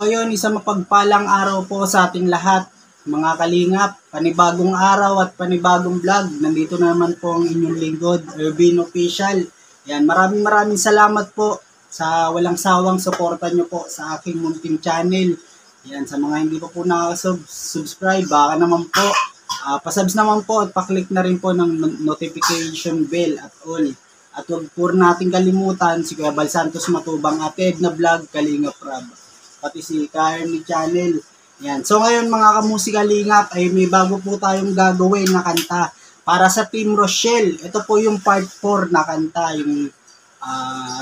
So yun, isang mapagpalang araw po sa ating lahat, mga kalingap, panibagong araw at panibagong vlog. Nandito naman po ang inyong lingkod, Ervin Official. Yan, maraming salamat po sa walang sawang suporta nyo po sa aking munting channel. Yan, sa mga hindi pa po nakasubscribe, baka naman po, pasubs naman po at paklik na rin po ng notification bell at all. At huwag po natin kalimutan si Kuya Bal Santos Matubang Ated na vlog, Kalingap Rab. Pati si Kaernie Channel. Yan. So ngayon mga kamusika lingap ay may bago po tayong gagawin na kanta para sa Team Rochelle. Ito po yung part 4 na kanta, yung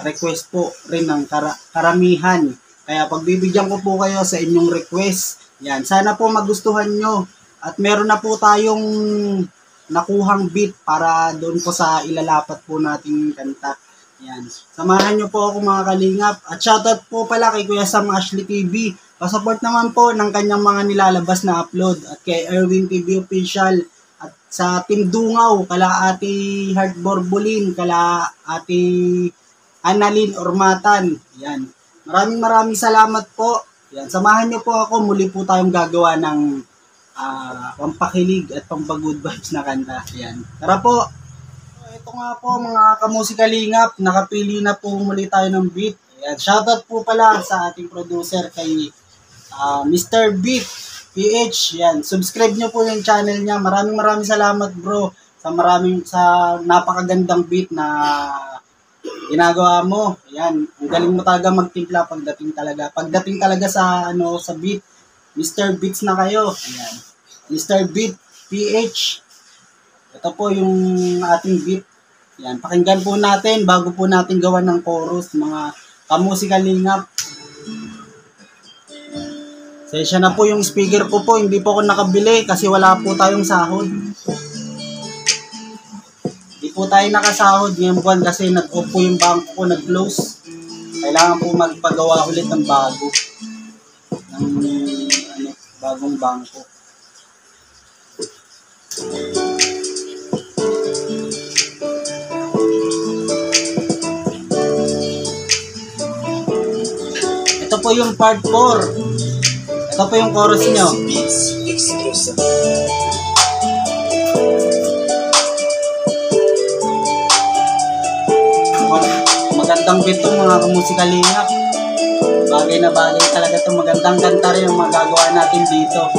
request po rin ng karamihan. Kaya pagbibigyan ko po kayo sa inyong request. Yan. Sana po magustuhan nyo. At meron na po tayong nakuhang beat para doon po sa ilalapat po nating kanta. Yan. Samahan nyo po ako mga kalingap. At shoutout po pala kay Kuya Sam Ashley TV. Pasupport naman po ng kanyang mga nilalabas na upload. At kay Erwin TV Official. At sa Team Dungaw, kala Ate Heart Borbulin, kala Ate Annalyn Ormatan. Yan. Maraming salamat po. Yan. Samahan nyo po ako. Muli po tayong gagawa ng pampakilig at pampagood vibes na kanta. Yan. Tara po. Ito nga po mga kamusika lingap, nakapili na po muli tayo ng beat. Ayan, shoutout po pala sa ating producer kay Mr. Beat PH. Yan, subscribe nyo po yung channel niya. Maraming salamat bro sa napakagandang beat na ginagawa mo. Yan, ang galing mo talaga magtimpla pagdating talaga sa sa beat. Mr. Beats na kayo. Ayan. Mr. Beat PH. Ito po yung ating beat. Yan, pakinggan po natin bago po natin gawan ng chorus, mga kamusika lingap. Sensya na po yung speaker ko po, hindi po ako nakabili kasi wala po tayong sahod. Hindi po tayo nakasahod ngayong buwan kasi nag-off po yung bangko ko, nag-close. Kailangan po magpagawa ulit ng bago. Bagong bangko. Ito po yung part 4. Ito po yung chorus nyo. Magandang beat to mga kamusika lingap. Bagay na bagay talaga to. Magandang kanta rin yung magagawa natin dito.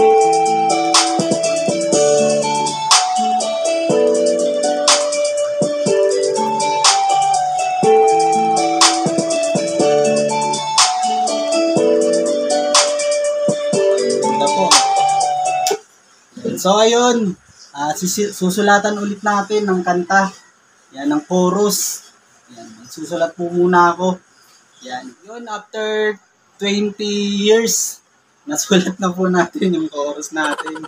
So ayun, susulatan ulit natin ng kanta. Yan, ng chorus. Yan, susulat po muna ako. Yan, yun after 20 years, nasulat na po natin yung chorus natin.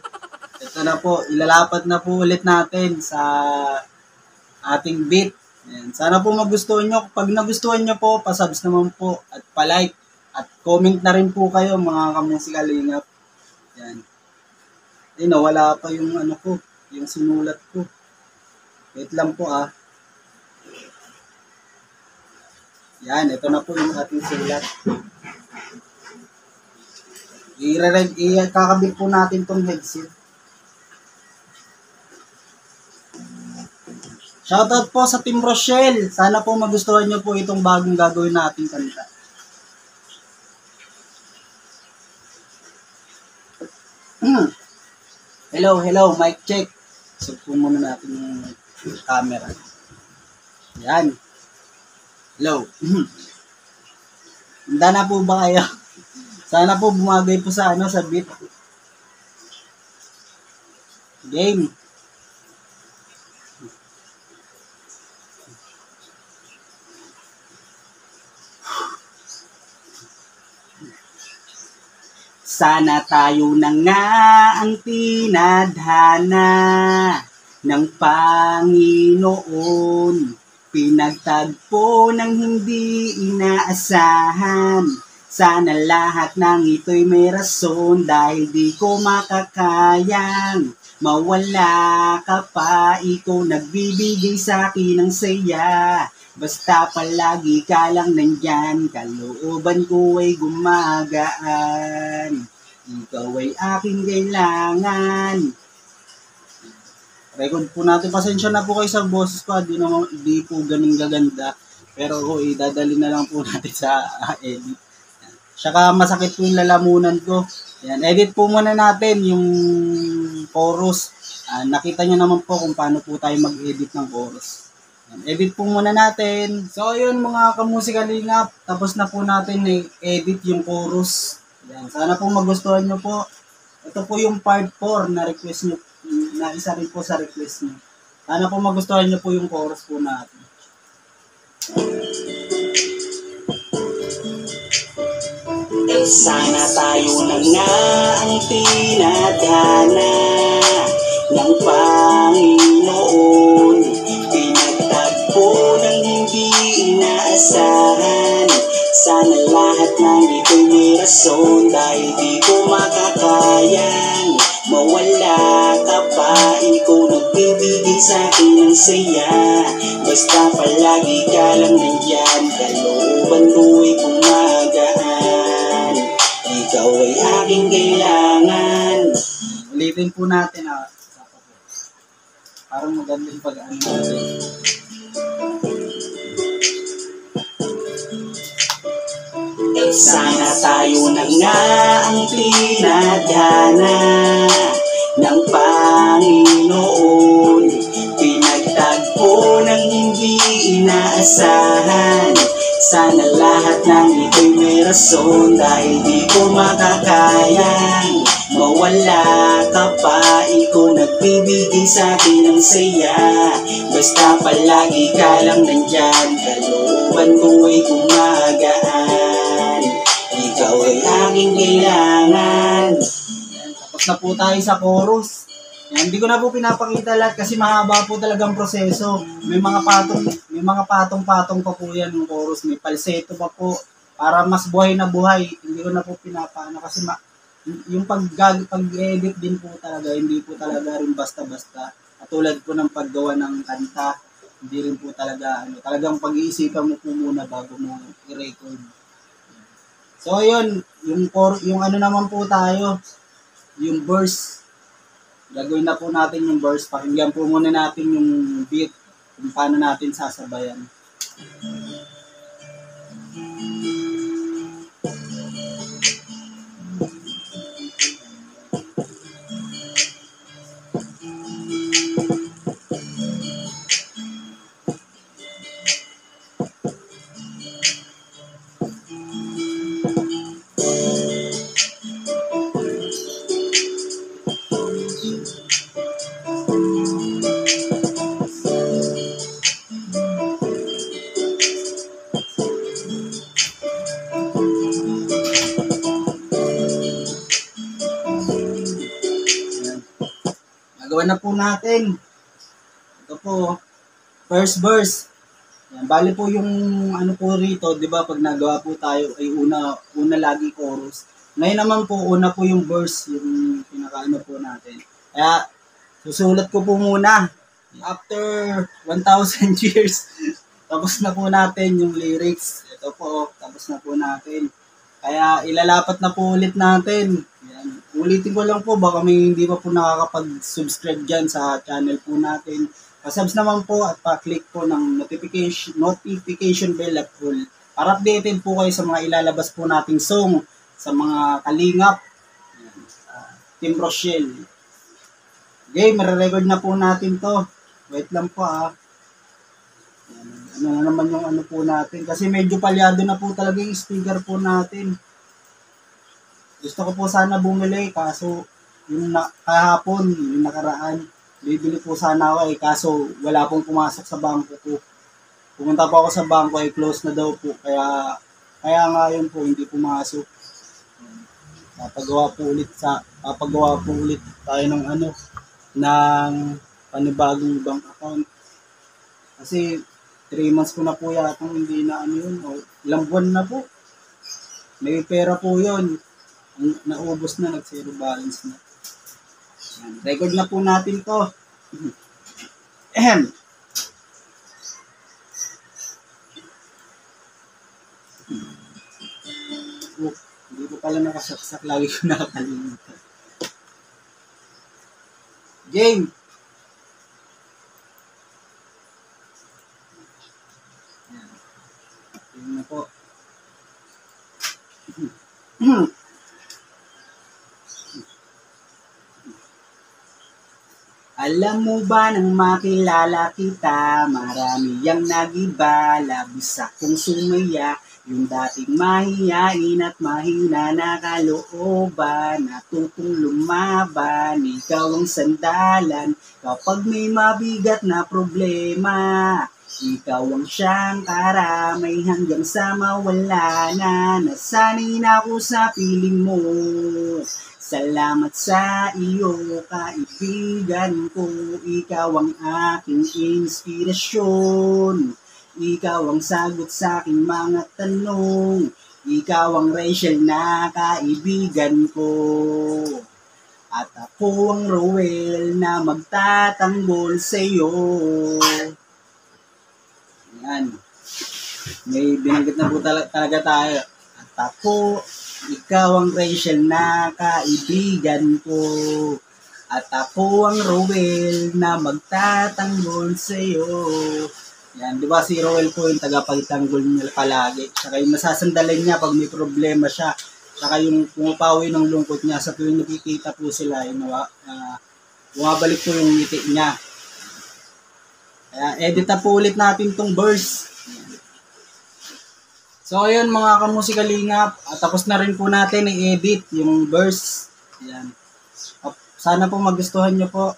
Ito na po, ilalapat na po ulit natin sa ating beat. Yan, sana po magustuhan nyo. Pag nagustuhan nyo po, pasubs naman po at palike. At comment na rin po kayo mga kamusika lingap. Yan. Nawala pa yung yung sinulat ko. Wait lang po Yan, ito na po yung ating sulat. Kakabit po natin tong headset. Shoutout po sa Team Rochelle. Sana po magustuhan nyo po itong bagong gagawin nating kanta. Hello, mic check. So, po muna natin yung camera. Yan. Hello. Handa na po ba kayo? Sana po bumagay po sa sa beat. Game. Sana tayo na nga ang tinadhana ng Panginoon. Pinagtagpo ng hindi inaasahan. Sana lahat ng ito'y may rason dahil di ko makakayang mawala ka pa. Ikaw nagbibigay sa akin ng saya. Basta palagi ka lang nandyan, kalooban ko ay gumagaan. Ikaw ay aking kailangan. Record po natin. Pasensya na po kayo sa boses ko. Di po ganun gaganda. Pero idadali na lang po natin sa edit. Tsaka masakit po yung lalamunan ko. Yan. Edit po muna natin yung chorus. Nakita nyo naman po kung paano po tayo mag-edit ng chorus. Edit po muna natin. So, yun mga kamusikalingap. Tapos na po natin i-edit yung chorus. Yan. Sana po magustuhan nyo po. Ito po yung part 4 na request nyo. Na isa rin po sa request nyo. Sana po magustuhan nyo po yung chorus po natin. Sana tayo na nga ang tinadhana ng Panginoon. Pinagtagpo ng hindi inaasahan. Sana lahat ng ito'y may rason dahil di ko makakayang mawala ka pa. Ikaw nagbibigay sa akin ng saya. Basta palagi ka lang nandyan, kalooban ko'y gumagaan. Ikaw ay aking kailangan. Ulitin po natin. Parang maganda yung pag-ano natin. Sana tayo na nga ang tinadhana ng Panginoon. Pinagtagpo ng hindi inaasahan. Sana lahat ng ito'y may rason dahil di ko makakayang mawala ka pa. Ikaw nagbibigay sa akin ng saya. Basta palagi ka lang nandyan, kalooban ko'y gumagaan. Ikaw ay aking kailangan. Tapos na po tayo sa chorus. Yan, hindi ko na po pinapakita lahat kasi mahaba po talagang proseso. May mga patong-patong pa po yan yung chorus. May falsetto pa po. Para mas buhay na buhay. Hindi ko na po pinapano kasi yung pag-edit din po talaga, hindi po talaga rin basta-basta. Katulad po ng paggawa ng kanta, hindi rin po talaga, talagang pag-iisipan mo po muna bago mo i-record. So, yun, yung ano naman po tayo, yung verse. Gagawin na po natin yung verse. Pakinggan po muna natin yung beat, kung paano natin sasabayan. Gagawin na po natin. Ito po, first verse. Yan, bali po yung ano po rito, di ba, pag nagawa po tayo ay una lagi chorus. Ngayon naman po, una po yung verse, yung pinakaano po natin. Kaya, susulat ko po muna. After 1,000 years, tapos na po natin yung lyrics. Ito po, tapos na po natin. Kaya, ilalapat na po ulit natin. Yan. Ulitin ko lang po, baka may hindi pa po nakakapag-subscribe dyan sa channel po natin. Pasubs naman po at pa-click po ng notification bell at all para updated po kayo sa mga ilalabas po nating song sa mga kalingap. Team Rochelle. Okay, marirecord na po natin to. Wait lang po Ano na naman yung ano po natin. Kasi medyo palyado na po talaga yung speaker po natin. Gusto ko po sana bumili kaso yung kahapon, yung nakaraan, bibili po sana ako kaso wala pong pumasok sa bangko ko. Pumunta po ako sa bangko close na daw po. Kaya nga yun po, hindi pumasok. Papagawa po ulit tayo ng ng panibagong bank account. Kasi 3 months ko na po yata hindi na yun. O, ilang buwan na po. May pera po yun. Naubos na, nag-zero balance na. Yan. Record na po natin to. Ahem. Hindi ko pala nakasaksak. Lagi ko nakakalimutan. Game! Yan na po. Alam mo ba nang makilala kita, marami yang nagiba, labis akong sumaya, yung dating mahiyain at mahina na kalooban, natutong lumaban, ikaw ang sandalan, kapag may mabigat na problema, ikaw ang siyang karamay hanggang sa mawala na, nasanay na ako sa piling mo. Salamat sa iyo, kaibigan ko, ikaw ang aking inspirasyon. Ikaw ang sagot sa aking mga tanong, ikaw ang Rachel na kaibigan ko. At ako ang Roel na magtatanggol sa iyo. Yan. May binanggit na po talaga tayo. At ako, ikaw ang Rachel na kaibigan ko. At ako ang Roel na magtatanggol sa iyo. Yan, di ba si Roel po yung tagapagtanggol niya palagi. Saka yung masasandalan niya pag may problema siya. Saka yung pumapawi ng lungkot niya sa tuwing nakikita po sila, bumabalik po yung ngiti niya. Kaya edit na po ulit natin tong verse. So ayun mga kamusikalingap, at tapos na rin po natin i-edit yung verse. Yan. Sana po magustuhan nyo po.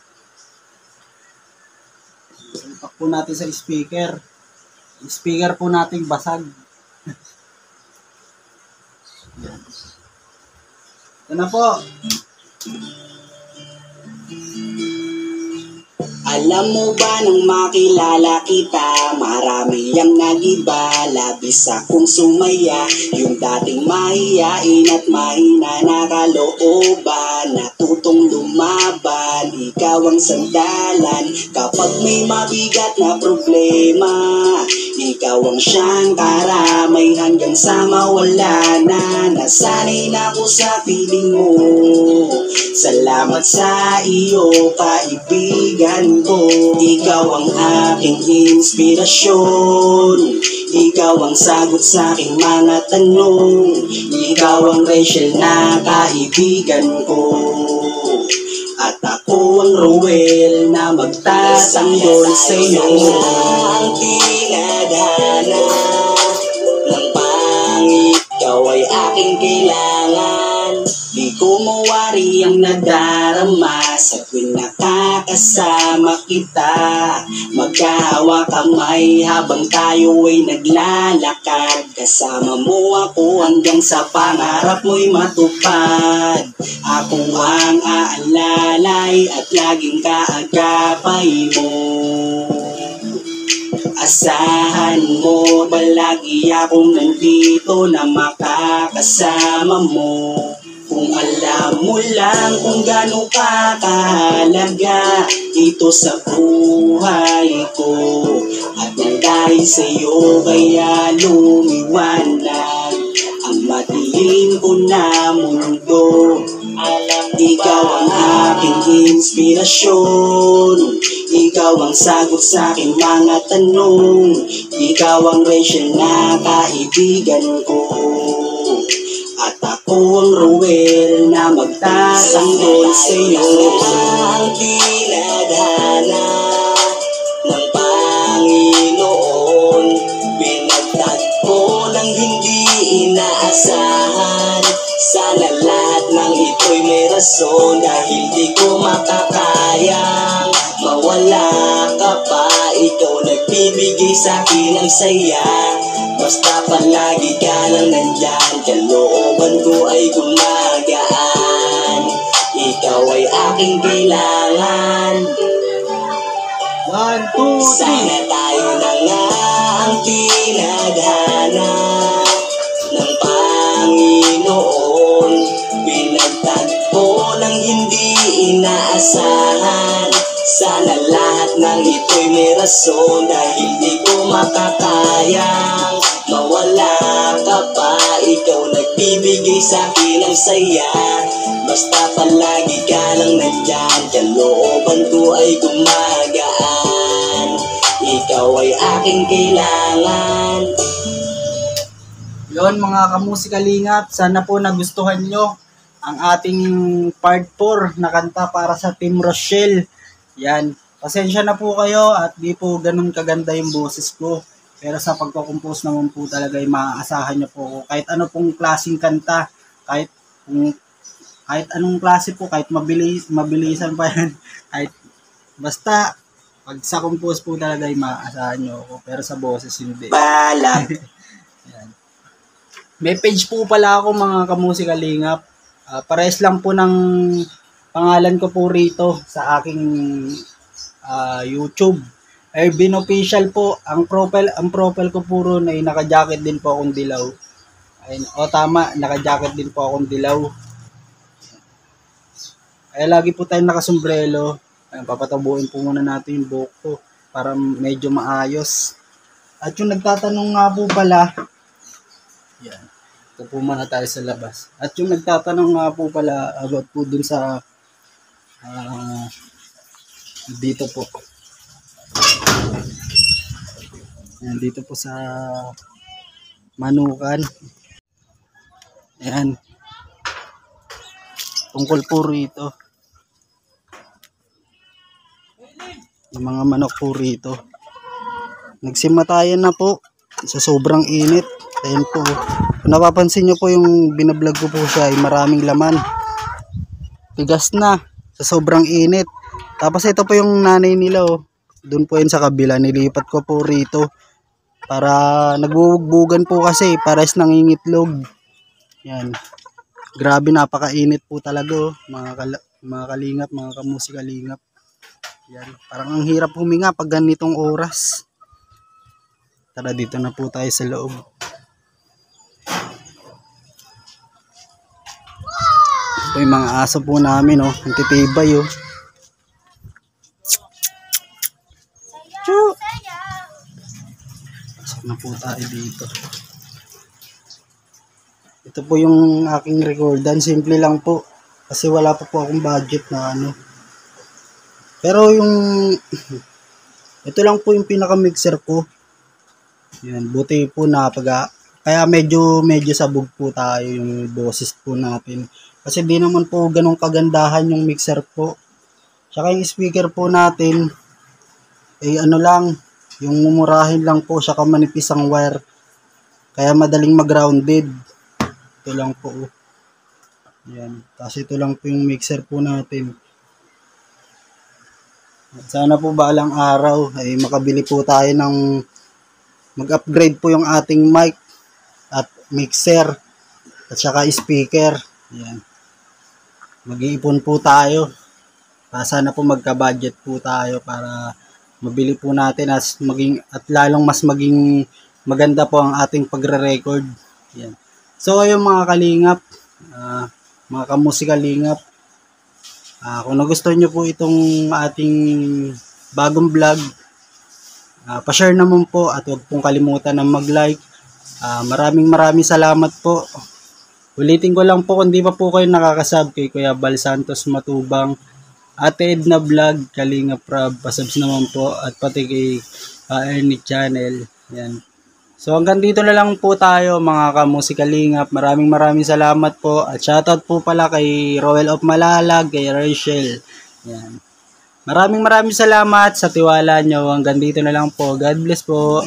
Ipak po natin sa speaker. Yung speaker po natin basag. Yan. Ito na po. Alam mo ba nang makilala kita, marami ang nagiba, labis akong sumaya, yung dating mahiyain at mahina na kalooban, natutong lumaban, ikaw ang sandalan, kapag may mabigat na problema, ikaw ang siyang karamay hanggang sa mawala na, nasanay na ako sa piling mo. Salamat sa iyo, kaibigan ko. Ikaw ang aking inspirasyon. Ikaw ang sagot sa aking mga tanong. Ikaw ang Rachel na kaibigan ko. At ako ang Roel na magtatanggol sa iyo. Ang tinadhana ng pangit, ikaw ay aking kailangan. Di ko mawari ang nadarama sa tuwing nakakasama kita. Magkahawa kamay habang tayo ay naglalakad. Kasama mo ako hanggang sa pangarap mo'y matupad. Ako ang aalalay at laging kaagapay mo. Asahan mo, palagi akong nandito na makakasama mo. Kung alam mo lang kung gaano ka kahalaga ito sa buhay ko. At nang dahil sa'yo kaya lumiwanag ang madilim ko na mundo. Ikaw ang aking inspirasyon. Ikaw ang sagot sa aking mga tanong. Ikaw ang Rachel na kaibigan ko. At ako ang Roel na magtatanggol sa iyo. Ang tinadhana ng Panginoon, pinagtagpo ng hindi inaasahan. Sana lahat ng ito'y may rason, dahil di ko makakayang mawala ka pa. Ikaw nagbibigay sa'kin ng saya. Basta palagi ka lang nandyan, kalooban ko ay gumagaan. Ikaw ay aking kailangan. 1, 2, 3. Sana tayo na nga ang tinadhana ng Panginoon. tagpo ng hindi inaasahan. Sana lahat ng ito'y may rason, dahil di ko makakayang mawala ka pa. Ikaw nagbibigay sa'kin ng saya, basta palagi ka lang nandyan. Kalooban ko ay gumagaan, ikaw ay aking kailangan. Yon mga kamusikalingap, sana po nagustuhan nyo ang ating part 4 na kanta para sa Team Rochelle. Yan, pasensya na po kayo at di po ganun kaganda yung boses ko. Pero sa pagko-compose naman po talaga ay maaasahan nyo po ako. Kahit ano pong klaseng kanta, kahit anong klase po, kahit mabilisan pa yan, kahit basta pag sa compose po talaga ay maaasahan nyo ako. Pero sa boses hindi. Balag. Yan. May page po pala ako mga kamusikalingap. Pares lang po ng pangalan ko po rito sa aking YouTube. Ervin Official po. Ang profile ko po ron ay naka-jacket din po akong dilaw. Ayun, tama, naka-jacket din po akong dilaw. Kaya lagi po tayong nakasombrelo. Ayun, papatabuin po muna natin yung buhok ko para medyo maayos. At yung nagtatanong nga po pala, yan. Ito po muna tayo sa labas. At yung nagtatanong nga po pala about po dun sa dito po. Ayan, dito po sa Manukan. Ayan. Tungkol po rito. Yung mga manok po rito. Nagsimatayan na po sa sobrang init. Ayan po. Kung napapansin nyo po yung binablog ko po siya ay maraming laman. Tigas na sa sobrang init. Tapos ito po yung nanay nila oh. Doon po yun sa kabila. Nilipat ko po rito. Para nagbubugbugan po kasi. Pares nangingitlog. Yan. Grabe napakainit po talaga oh. Mga kalingap, mga kamusikalingap. Yan. Parang ang hirap huminga pag ganitong oras. Tara dito na po tayo sa loob. Ito yung mga aso po namin oh. Ang titibay oh. Pasok na po tayo dito. Ito po yung aking recordan. Simple lang po. Kasi wala pa po akong budget na ano. Pero yung ito lang po yung pinaka mixer ko. Yan, buti po na kaya medyo sabog po tayo yung boses po natin. Kasi di naman po ganun kagandahan yung mixer po. Tsaka yung speaker po natin ano lang, yung mumurahin lang po siya, manipis ang wire. Kaya madaling mag-grounded. Ito lang po. Yan, kasi ito lang po yung mixer po natin. At sana po balang araw ay makabili po tayo ng mag-upgrade po yung ating mic at mixer at saka speaker. Yan. Mag-iipon po tayo. Sana po magka-budget po tayo para mabili po natin at lalong mas maging maganda po ang ating pagre-record. Yan. So ayun mga kalingap, mga kamusikalingap, kung nagustuhan nyo po itong ating bagong vlog, pa-share naman po at huwag pong kalimutan na mag-like. Maraming salamat po. Ulitin ko lang po, kung di pa po kayo nakakasub kay Kuya Bal Santos Matubang, Ate Edna Vlog, Kalinga Prab, pasubs naman po, at pati kay Ernie Channel. Yan. So hanggang dito na lang po tayo mga kamusikalingap. Maraming salamat po. At shoutout po pala kay Roel of Malalag, kay Rachel. Yan. Maraming salamat sa tiwala nyo. Hanggang dito na lang po. God bless po.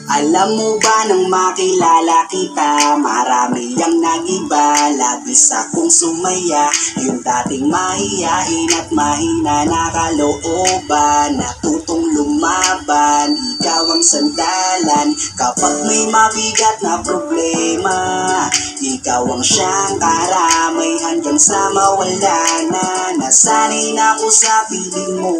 Alam mo ba nang makilala kita, marami ang nag-iba, labis akong sumaya. Yung dating mahiyain at mahina na kalooban, natutong lumaban, ikaw ang sandalan. Kapag may mabigat na problema, ikaw ang siyang karamay hanggang sa mawala na. Nasanay na ako sa piling mo.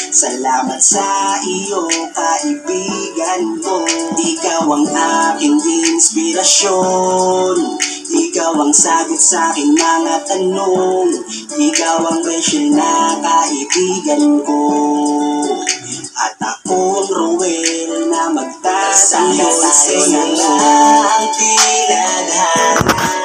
Salamat sa iyo, kaibigan ko. Ikaw ang aking inspirasyon. Ikaw ang sagot sa aking mga tanong. Ikaw ang special na kaibigan ko. At ako ang Rowel na magtatanggol sa'yo. Ang tinadhana